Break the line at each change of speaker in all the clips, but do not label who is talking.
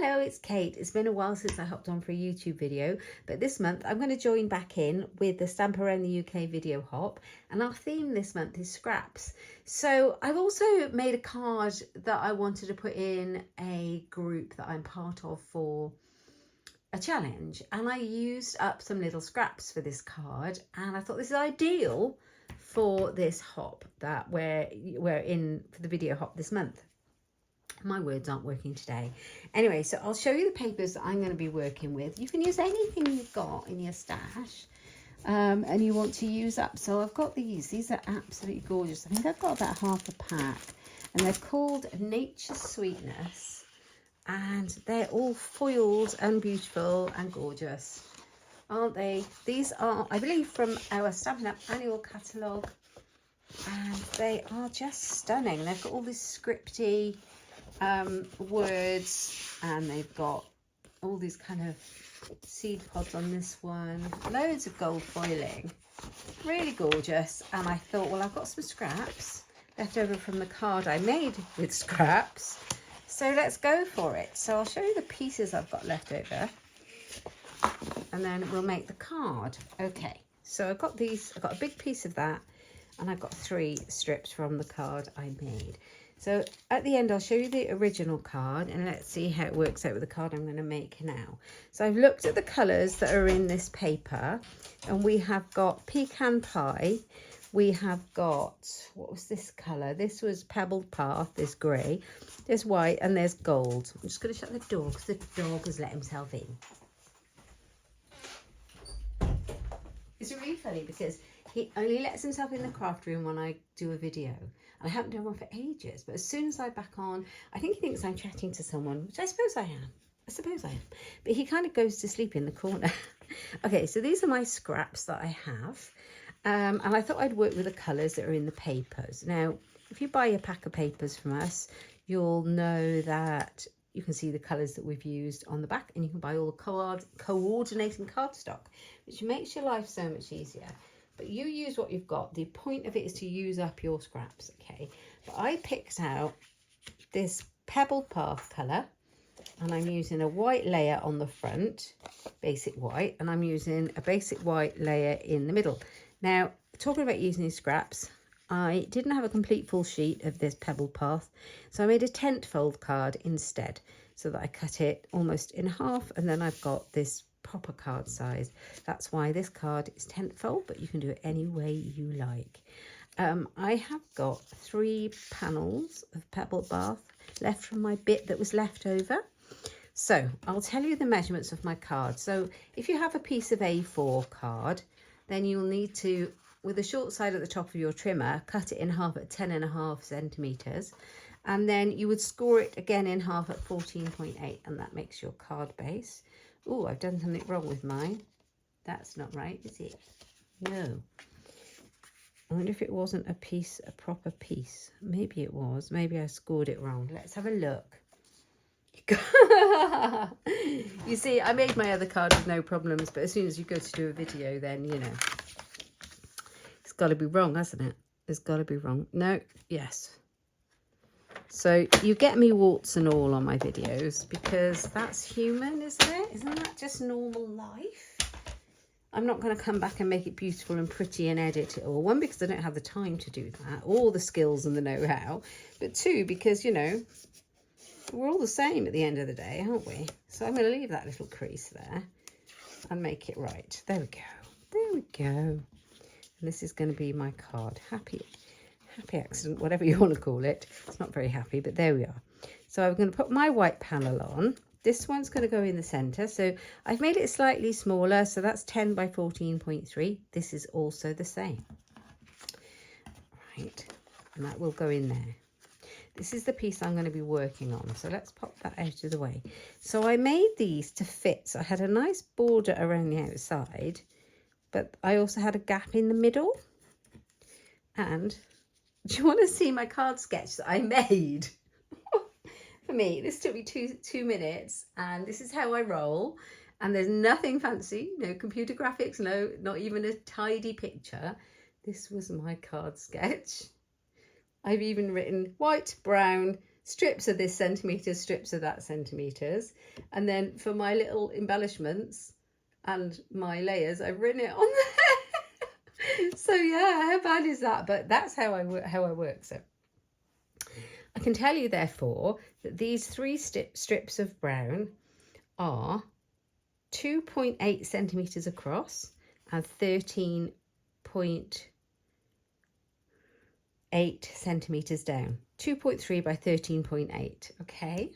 Hello, it's Kate. It's been a while since I hopped on for a YouTube video, but this month I'm going to join back in with the Stamp Around the UK video hop, and our theme this month is scraps. So I've also made a card that I wanted to put in a group that I'm part of for a challenge, and I used up some little scraps for this card, and I thought this is ideal for this hop that we're in for the video hop this month. My words aren't working today. Anyway, so I'll show you the papers that I'm going to be working with. You can use anything you've got in your stash and you want to use up. So I've got these. These are absolutely gorgeous. I think I've got about half a pack, and they're called Nature's Sweetness, and they're all foiled and beautiful and gorgeous, aren't they? These are, I believe, from our Stampin' Up annual catalogue, and they are just stunning. They've got all this scripty words, and they've got all these kind of seed pods on this one, loads of gold foiling, really gorgeous. And I thought, well, I've got some scraps left over from the card I made with scraps, so let's go for it. So I'll show you the pieces I've got left over, and then we'll make the card. Okay, so I've got these. I've got a big piece of that, and I've got 3 strips from the card I made. So at the end, I'll show you the original card, and let's see how it works out with the card I'm going to make now. So I've looked at the colours that are in this paper, and we have got pecan pie. We have got, what was this colour? This was pebbled path, this grey. There's white, and there's gold. I'm just going to shut the door because the dog has let himself in. It's really funny because he only lets himself in the craft room when I do a video. I haven't done one for ages, but as soon as I back on, I think he thinks I'm chatting to someone, which I suppose I am. But he kind of goes to sleep in the corner. Okay, so these are my scraps that I have. And I thought I'd work with the colours that are in the papers. Now, if you buy a pack of papers from us, you'll know that you can see the colours that we've used on the back, and you can buy all the coordinating cardstock, which makes your life so much easier. But you use what you've got. The point of it is to use up your scraps, okay? But I picked out this pebbled path colour, and I'm using a white layer on the front, basic white, and I'm using a basic white layer in the middle. Now, talking about using these scraps, I didn't have a complete full sheet of this pebbled path, so I made a tent fold card instead, so that I cut it almost in half, and then I've got this proper card size. That's why this card is tent fold, but you can do it any way you like. I have got 3 panels of pebbled bath left from my bit that was left over. So I'll tell you the measurements of my card. So if you have a piece of A4 card, then you'll need to, with the short side at the top of your trimmer, cut it in half at 10.5 centimetres, and then you would score it again in half at 14.8, and that makes your card base. Oh, I've done something wrong with mine. That's not right, is it? No. I wonder if it wasn't a proper piece. Maybe it was. Maybe I scored it wrong. Let's have a look. You see, I made my other card with no problems, but as soon as you go to do a video, then, you know, it's got to be wrong, hasn't it? It's got to be wrong. No, yes. So you get me warts and all on my videos because that's human, isn't it? Isn't that just normal life? I'm not going to come back and make it beautiful and pretty and edit it all. 1, because I don't have the time to do that, or the skills and the know-how. But 2, because, you know, we're all the same at the end of the day, aren't we? So I'm going to leave that little crease there and make it right. There we go. There we go. And this is going to be my card. Happy accident, whatever you want to call it. It's not very happy, but there we are. So I'm going to put my white panel on. This one's going to go in the centre. So I've made it slightly smaller. So that's 10 by 14.3. This is also the same. Right. And that will go in there. This is the piece I'm going to be working on. So let's pop that out of the way. So I made these to fit. So I had a nice border around the outside, but I also had a gap in the middle. And do you want to see my card sketch that I made? For me, this took me two minutes, and this is how I roll. And there's nothing fancy, no computer graphics, no, not even a tidy picture. This was my card sketch. I've even written white, brown, strips of this centimetres, strips of that centimetres. And then for my little embellishments and my layers, I've written it on there. So yeah, how bad is that? But that's how I work. So I can tell you therefore that these 3 strips of brown are 2.8 centimetres across and 13.8 centimetres down. 2.3 by 13.8. Okay,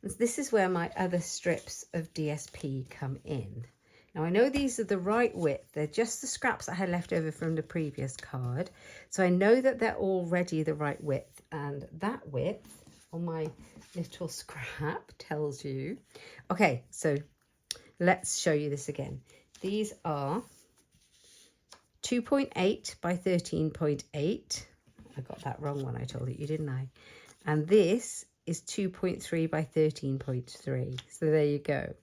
and this is where my other strips of DSP come in. Now I know these are the right width. They're just the scraps I had left over from the previous card, so I know that they're already the right width, and that width on my little scrap tells you. Okay, so let's show you this again. These are 2.8 by 13.8. I got that wrong when I told you, didn't I? And this is 2.3 by 13.3. So there you go.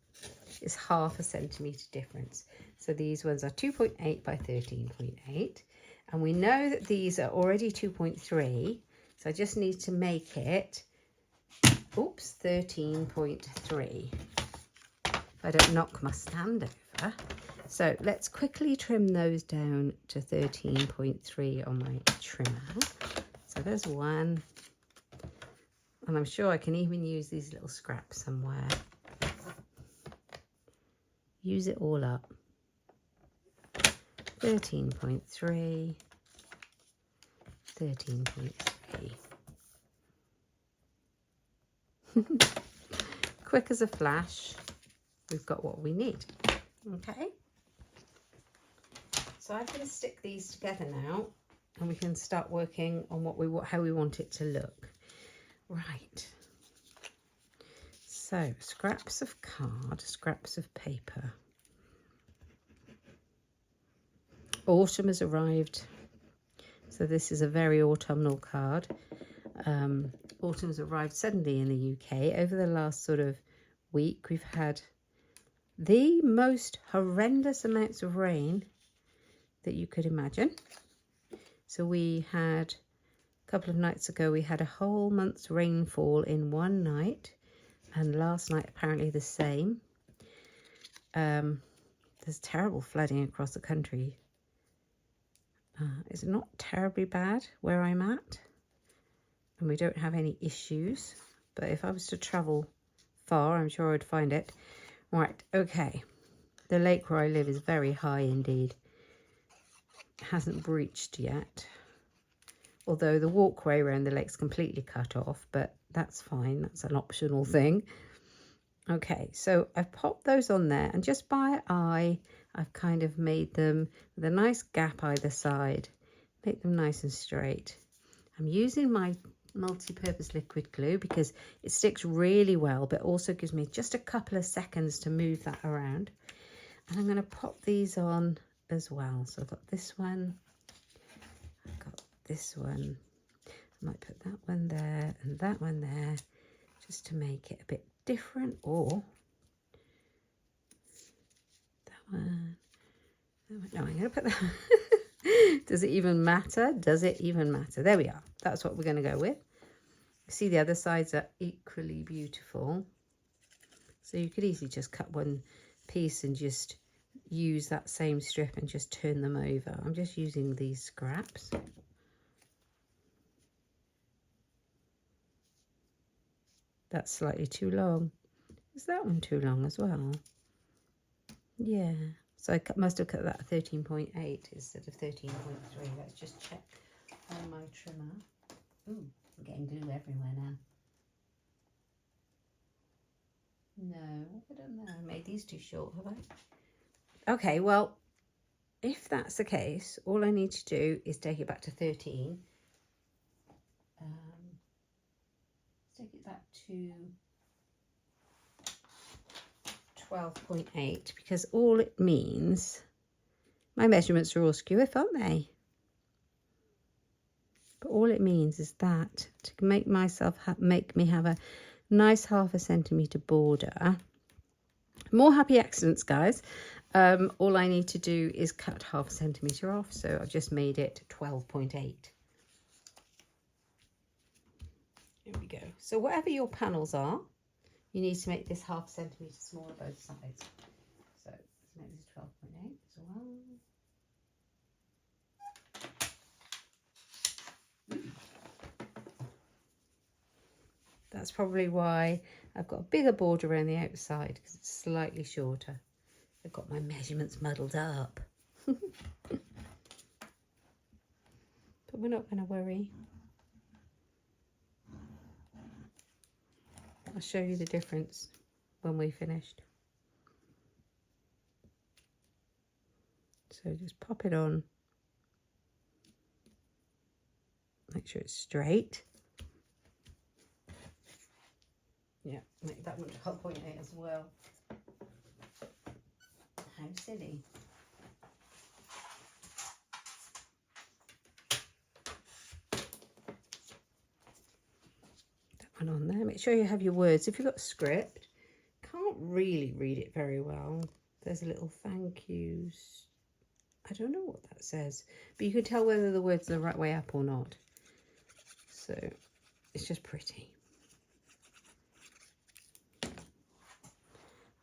It's half a centimetre difference. So these ones are 2.8 by 13.8. And we know that these are already 2.3. So I just need to make it, oops, 13.3. If I don't knock my stand over. So let's quickly trim those down to 13.3 on my trimmer. So there's one. And I'm sure I can even use these little scraps somewhere. Use it all up. 13.3. 13.3. Quick as a flash. We've got what we need. Okay. So I'm going to stick these together now, and we can start working on how we want it to look. Right. So scraps of card, scraps of paper. Autumn has arrived. So this is a very autumnal card. Autumn has arrived suddenly in the UK. Over the last sort of week, we've had the most horrendous amounts of rain that you could imagine. So we had, a couple of nights ago, we had a whole month's rainfall in one night, and last night apparently the same. There's terrible flooding across the country. It's not terribly bad where I'm at, and we don't have any issues, but if I was to travel far, I'm sure I'd find it. Right, okay. The lake where I live is very high indeed. It hasn't breached yet, although the walkway around the lake's completely cut off, but that's fine. That's an optional thing. Okay, so I've popped those on there, and just by eye, I've kind of made them with a nice gap either side. Make them nice and straight. I'm using my multi-purpose liquid glue because it sticks really well, but also gives me just a couple of seconds to move that around. And I'm going to pop these on as well. So I've got this one, I've got this one. I might put that one there and that one there just to make it a bit different, or that one. No, I'm going to put that. Does it even matter? Does it even matter? There we are. That's what we're going to go with. See, the other sides are equally beautiful. So you could easily just cut one piece and just use that same strip and just turn them over. I'm just using these scraps. That's slightly too long. Is that one too long as well? Yeah. So I must have cut that at 13.8 instead of 13.3. Let's just check on my trimmer. Ooh, I'm getting glue everywhere now. No, I don't know. I made these too short, have I? Okay, well, if that's the case, all I need to do is take it back to 13. Take it back to 12.8, because all it means, my measurements are all skew off, aren't they? But all it means is that to make myself make me have a nice ½ centimetre border. More happy accidents, guys. All I need to do is cut ½ centimetre off, so I've just made it 12.8. Here we go. So whatever your panels are, you need to make this 1/2 centimetre smaller both sides. So let's make this 12.8 as well. That's probably why I've got a bigger border around the outside, because it's slightly shorter. I've got my measurements muddled up. But we're not going to worry. I'll show you the difference when we're finished. So just pop it on. Make sure it's straight. Yeah, make that one 12.8 as well. How silly. That one on there. Make sure you have your words. If you've got a script, can't really read it very well. There's a little thank yous. I don't know what that says, but you can tell whether the words are the right way up or not. So it's just pretty.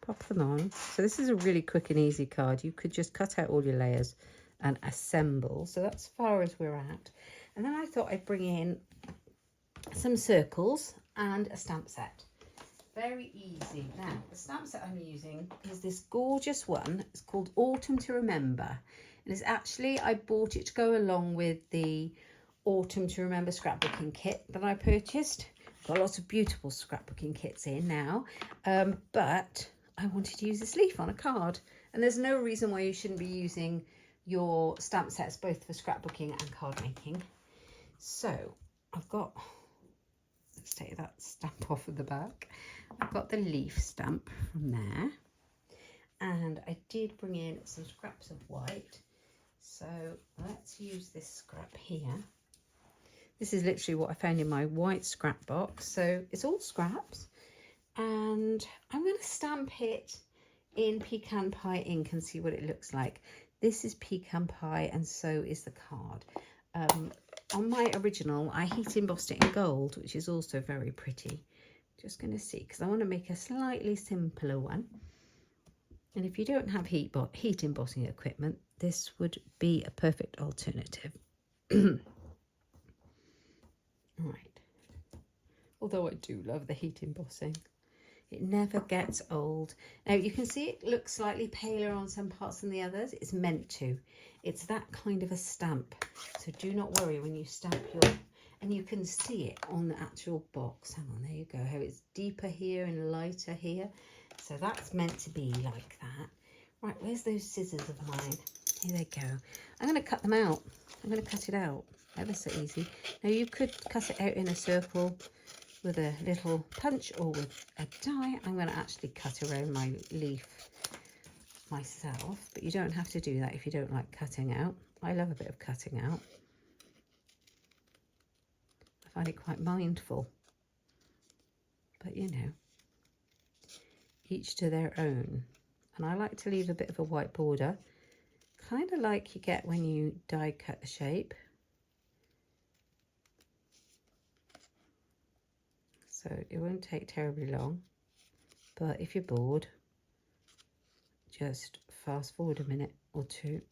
Pop them on. So this is a really quick and easy card. You could just cut out all your layers and assemble. So that's as far as we're at. And then I thought I'd bring in some circles and a stamp set. Very easy. Now, the stamp set I'm using is this gorgeous one. It's called Autumn to Remember. And it's actually, I bought it to go along with the Autumn to Remember scrapbooking kit that I purchased. Got lots of beautiful scrapbooking kits in now. But I wanted to use this leaf on a card. And there's no reason why you shouldn't be using your stamp sets both for scrapbooking and card making. So I've got, let's take that stamp off of the back. I've got the leaf stamp from there. And I did bring in some scraps of white. So let's use this scrap here. This is literally what I found in my white scrap box. So it's all scraps. And I'm going to stamp it in pecan pie ink and see what it looks like. This is pecan pie and so is the card. On my original, I heat embossed it in gold, which is also very pretty. Just going to see, because I want to make a slightly simpler one. And if you don't have heat embossing equipment, this would be a perfect alternative. Right. Although I do love the heat embossing. It never gets old. Now you can see it looks slightly paler on some parts than the others. It's meant to. It's that kind of a stamp. So do not worry when you stamp your... And you can see it on the actual box. Hang on, there you go. How it's deeper here and lighter here. So that's meant to be like that. Right, where's those scissors of mine? Here they go. I'm going to cut them out. I'm going to cut it out. Ever so easy. Now you could cut it out in a circle with a little punch or with a die. I'm going to actually cut around my leaf myself, but you don't have to do that if you don't like cutting out. I love a bit of cutting out. I find it quite mindful, but you know, each to their own. And I like to leave a bit of a white border, kind of like you get when you die cut a shape. So it won't take terribly long, but if you're bored, just fast forward a minute or two.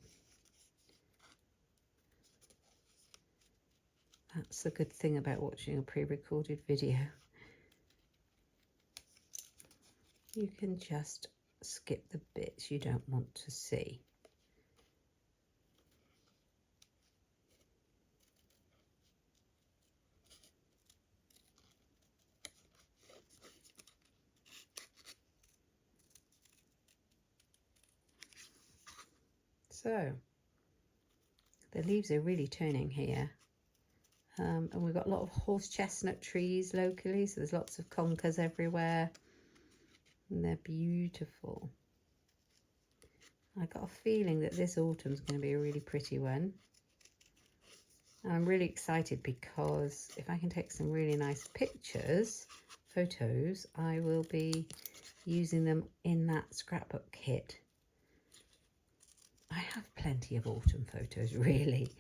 That's the good thing about watching a pre-recorded video. You can just skip the bits you don't want to see. So the leaves are really turning here. And we've got a lot of horse chestnut trees locally, so there's lots of conkers everywhere. And they're beautiful. I got a feeling that this autumn's going to be a really pretty one. And I'm really excited because if I can take some really nice photos, I will be using them in that scrapbook kit. I have plenty of autumn photos, really,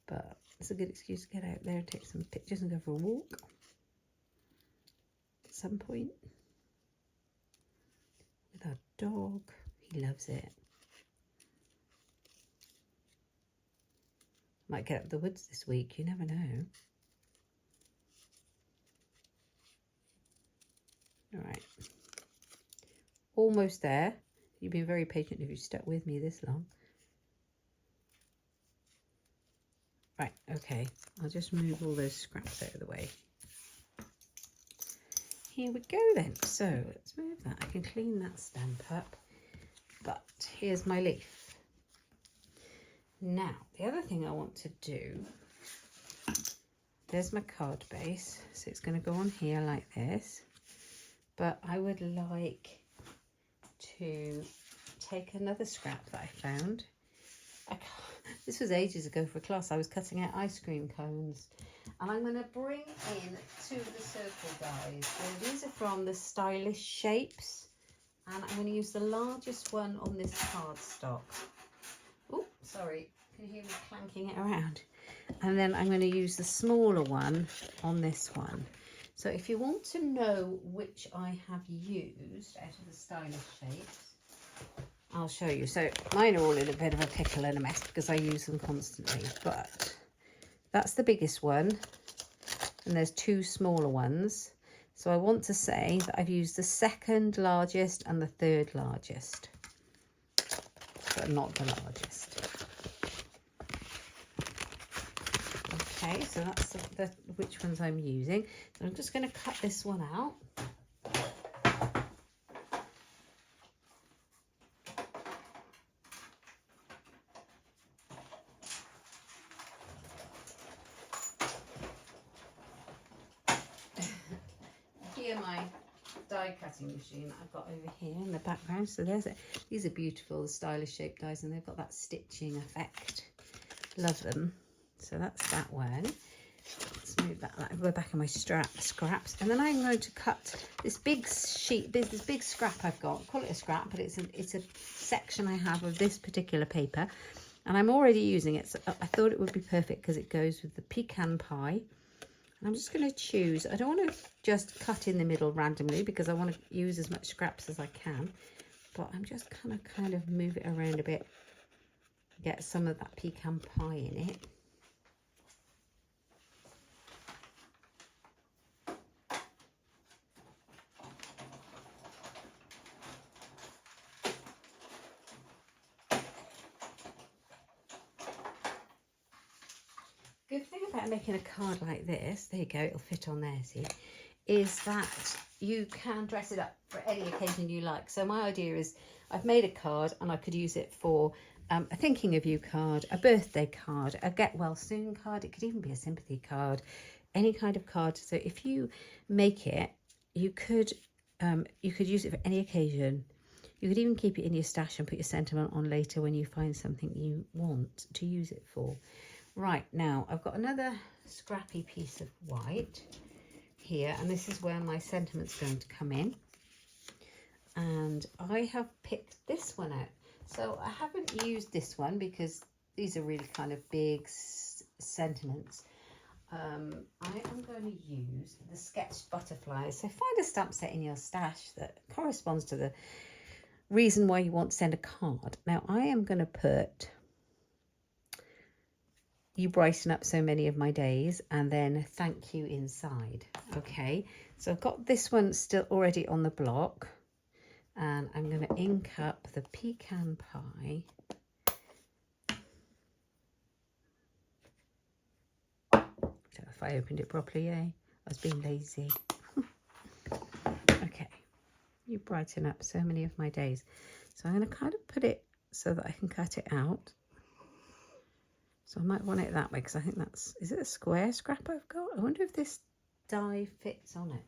but it's a good excuse to get out there and take some pictures and go for a walk. some point with our dog. He loves it. Might get up the woods this week, you never know. All right, almost there. You've been very patient if you stuck with me this long. Right, okay, I'll just move all those scraps out of the way. Here we go then. So let's move that. I can clean that stamp up, but here's my leaf. Now, the other thing I want to do, there's my card base. So it's going to go on here like this, but I would like to take another scrap that I found. This was ages ago for a class. I was cutting out ice cream cones, and I'm going to bring in 2 of the circle dies. So these are from the Stylish Shapes, and I'm going to use the largest one on this cardstock. Oh, sorry, can you hear me clanking it around? And then I'm going to use the smaller one on this one. So if you want to know which I have used out of the Stylish Shapes, I'll show you. So mine are all in a bit of a pickle and a mess because I use them constantly, but that's the biggest one, and there's 2 smaller ones. So I want to say that I've used the 2nd largest and the 3rd largest, but not the largest. Okay, so that's which ones I'm using. So I'm just going to cut this one out. My die cutting machine that I've got over here in the background. So there's it. These are beautiful, the Stylish Shape dies, and they've got that stitching effect. Love them. So that's that one. Let's move that. We're back in my scraps, and then I'm going to cut this big sheet. This big scrap I've got. Call it a scrap, but it's a section I have of this particular paper, and I'm already using it. So I thought it would be perfect because it goes with the pecan pie. I'm just going to choose, I don't want to just cut in the middle randomly because I want to use as much scraps as I can, but I'm just going to kind of move it around a bit, get some of that pecan pie in it. Good thing about making a card like this, there you go, it'll fit on there, see, is that you can dress it up for any occasion you like. So my idea is I've made a card and I could use it for a thinking of you card, a birthday card, a get well soon card. It could even be a sympathy card, any kind of card. So if you make it, you could use it for any occasion. You could even keep it in your stash and put your sentiment on later when you find something you want to use it for. Right, now I've got another scrappy piece of white here, and this is where my sentiment's going to come in. And I have picked this one out. So I haven't used this one because these are really kind of big sentiments. I am going to use the sketched butterflies. So find a stamp set in your stash that corresponds to the reason why you want to send a card. Now I am going to put "You brighten up so many of my days," and then "thank you" inside. Okay, so I've got this one still already on the block, and I'm going to ink up the pecan pie. So if I opened it properly, I was being lazy. Okay, "You brighten up so many of my days." So I'm going to kind of put it so that I can cut it out. So I might want it that way because I think that's, is it a square scrap I've got? I wonder if this die fits on it.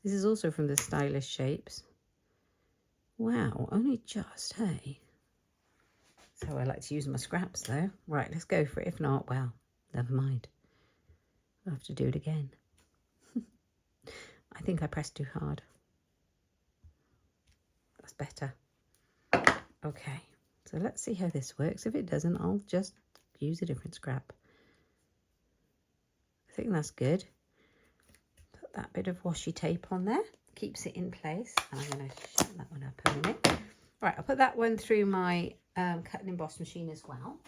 This is also from the Stylish Shapes. Wow, only just, hey? So I like to use my scraps though. Right, let's go for it. If not, well, never mind. I'll have to do it again. I think I pressed too hard. That's better. Okay, so let's see how this works. If it doesn't, I'll just use a different scrap. I think that's good. Put that bit of washi tape on there, keeps it in place. And I'm going to shut that one up a minute. Right, I'll put that one through my cut and emboss machine as well.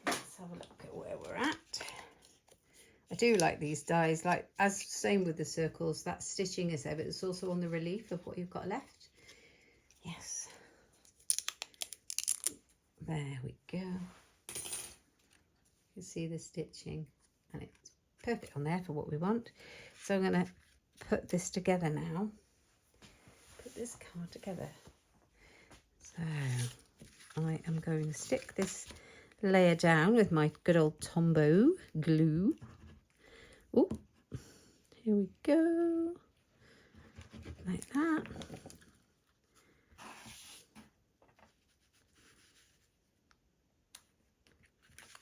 Let's have a look at where we're at. I do like these dies, like as same with the circles, that stitching is there, but it's also on the relief of what you've got left. Yes. There we go. You can see the stitching and it's perfect on there for what we want. So I'm going to put this together now. Put this card together. So I am going to stick this layer down with my good old Tombow glue. Oh, here we go, like that.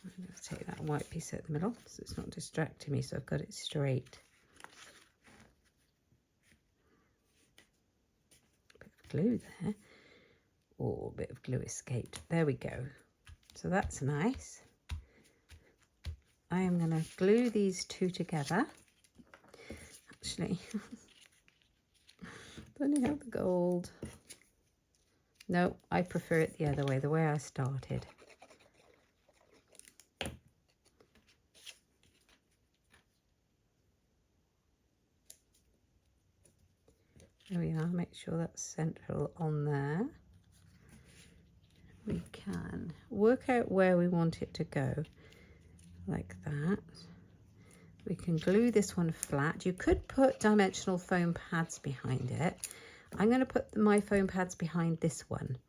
I'm going to take that white piece out the middle so it's not distracting me, so I've got it straight. Bit of glue there. Oh, a bit of glue escaped. There we go. So that's nice. I am going to glue these two together. Actually, don't have the gold. No, I prefer it the other way, the way I started. There we are, make sure that's central on there. We can work out where we want it to go. Like that. We can glue this one flat. You could put dimensional foam pads behind it. I'm going to put my foam pads behind this one,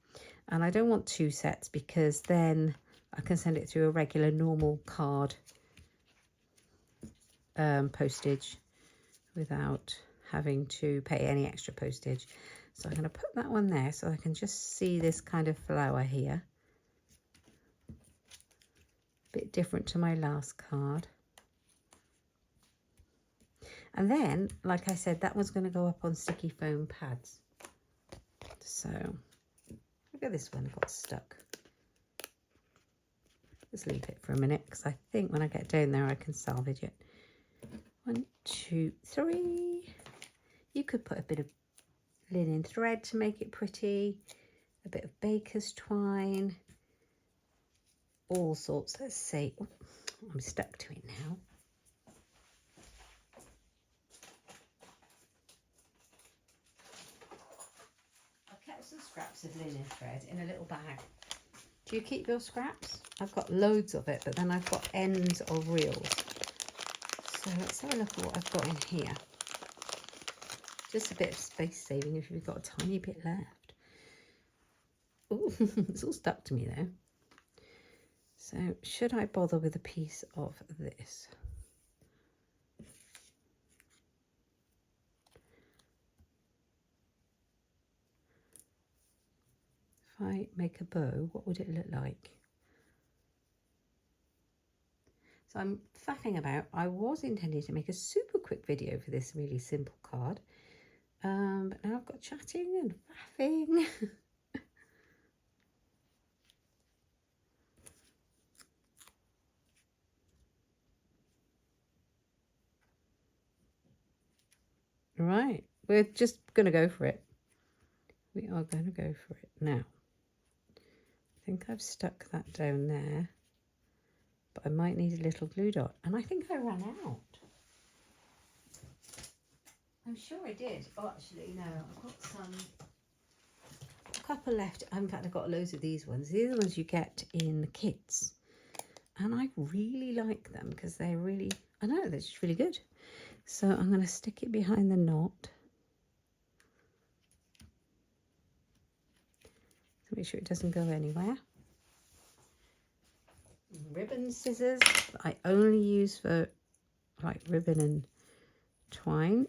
and I don't want two sets because then I can send it through a regular normal card postage without having to pay any extra postage. So I'm going to put that one there so I can just see this kind of flower here. Bit different to my last card. And then, like I said, that one's going to go up on sticky foam pads. So, look at this one, got stuck. Just leave it for a minute because I think when I get down there I can salvage it. 1, 2, 3. You could put a bit of linen thread to make it pretty, a bit of baker's twine, all sorts. Let's see. Oh, I'm stuck to it now. I've kept some scraps of linen thread in a little bag. Do you keep your scraps? I've got loads of it, but then I've got ends of reels. So let's have a look at what I've got in here. Just a bit of space saving if you've got a tiny bit left. Oh, it's all stuck to me though. So should I bother with a piece of this? If I make a bow, what would it look like? So I'm faffing about. I was intending to make a super quick video for this really simple card. But now I've got chatting and faffing. Right, we're just going to go for it. We are going to go for it now. I think I've stuck that down there, but I might need a little glue dot. And I think I ran out. I'm sure I did. Oh, actually, no, I've got a couple left. In fact, I've got loads of these ones. These are the ones you get in the kits. And I really like them because they're really, I know, they're just really good. So I'm going to stick it behind the knot. To make sure it doesn't go anywhere. Ribbon scissors I only use for like ribbon and twine.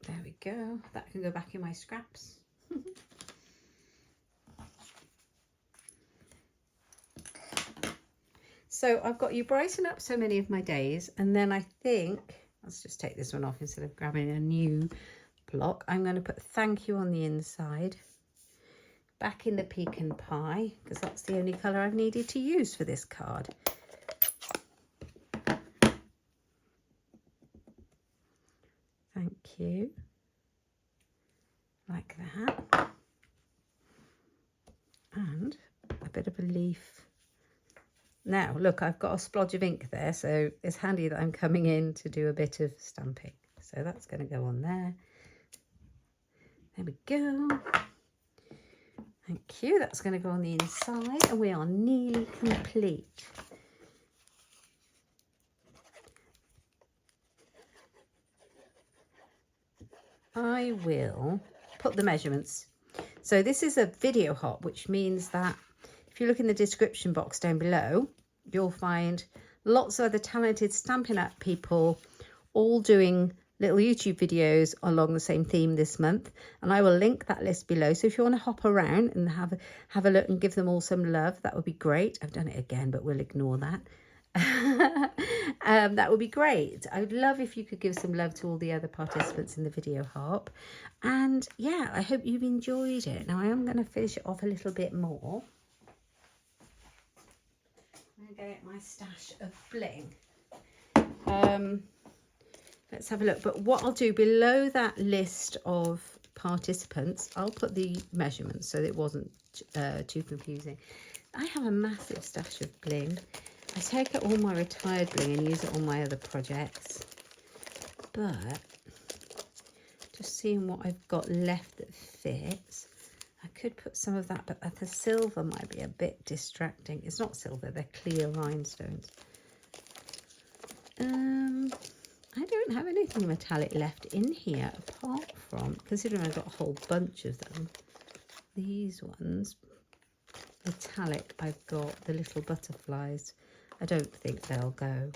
There we go. That can go back in my scraps. So I've got you brighten up so many of my days, and then I think let's just take this one off instead of grabbing a new block, I'm going to put thank you on the inside, back in the pecan pie, because that's the only colour I've needed to use for this card. Thank you. Like that. And a bit of a leaf. Now, look, I've got a splodge of ink there, so it's handy that I'm coming in to do a bit of stamping. So that's going to go on there. There we go. Thank you. That's going to go on the inside, and we are nearly complete. I will put the measurements. So this is a video hop, which means that if you look in the description box down below, you'll find lots of other talented Stampin' Up people all doing little YouTube videos along the same theme this month, and I will link that list below. So if you want to hop around and have a look and give them all some love, that would be great. I've done it again, but we'll ignore that. That would be great. I would love if you could give some love to all the other participants in the video hop. And yeah, I hope you've enjoyed it. Now I am going to finish it off a little bit more. I'm going to get my stash of bling. Let's have a look. But what I'll do below that list of participants, I'll put the measurements so that it wasn't too confusing. I have a massive stash of bling. I take out all my retired bling and use it on my other projects. But just seeing what I've got left that fits, I could put some of that, but the silver might be a bit distracting. It's not silver, they're clear rhinestones. I don't have anything metallic left in here apart from, considering I've got a whole bunch of them, these ones. Metallic, I've got the little butterflies. I don't think they'll go.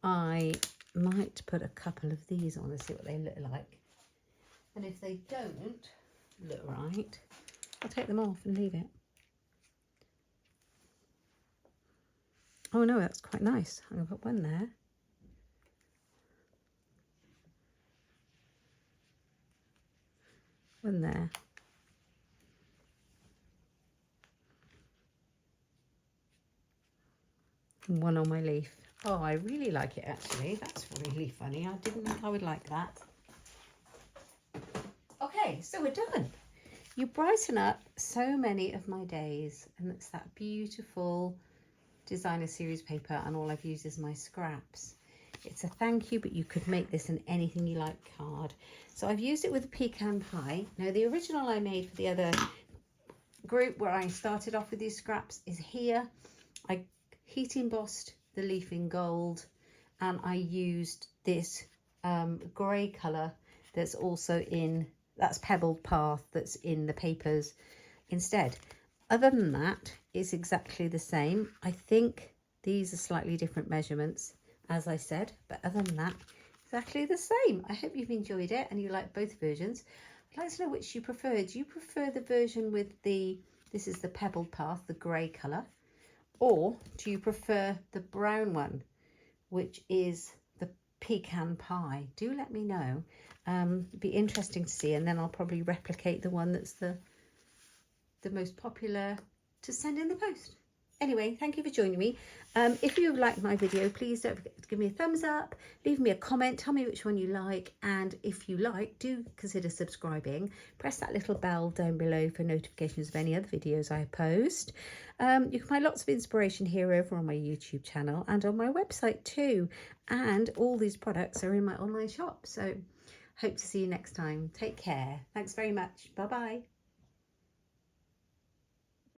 I might put a couple of these on and see what they look like. And if they don't look right, I'll take them off and leave it. Oh no, that's quite nice. I'm going to put one there. One there. And one on my leaf. Oh, I really like it actually. That's really funny. I didn't think I would like that. Okay, so we're done. You brighten up so many of my days, and it's that beautiful designer series paper, and all I've used is my scraps. It's a thank you, but you could make this an anything you like card. So I've used it with a pecan pie. Now the original I made for the other group where I started off with these scraps is here. I heat embossed the leaf in gold, and I used this grey colour that's also in, that's Pebbled Path, that's in the papers instead. Other than that, it's exactly the same. I think these are slightly different measurements, as I said, but other than that, exactly the same. I hope you've enjoyed it and you like both versions. I'd like to know which you prefer. Do you prefer the version with the, this is the Pebbled Path, the grey colour, or do you prefer the brown one, which is the pecan pie? Do let me know. It'd be interesting to see, and then I'll probably replicate the one that's the most popular to send in the post. Anyway, thank you for joining me. If you liked my video, please don't forget to give me a thumbs up, leave me a comment, tell me which one you like, and if you like, do consider subscribing. Press that little bell down below for notifications of any other videos I post. You can find lots of inspiration here over on my YouTube channel and on my website too, and all these products are in my online shop. So hope to see you next time. Take care. Thanks very much. Bye bye.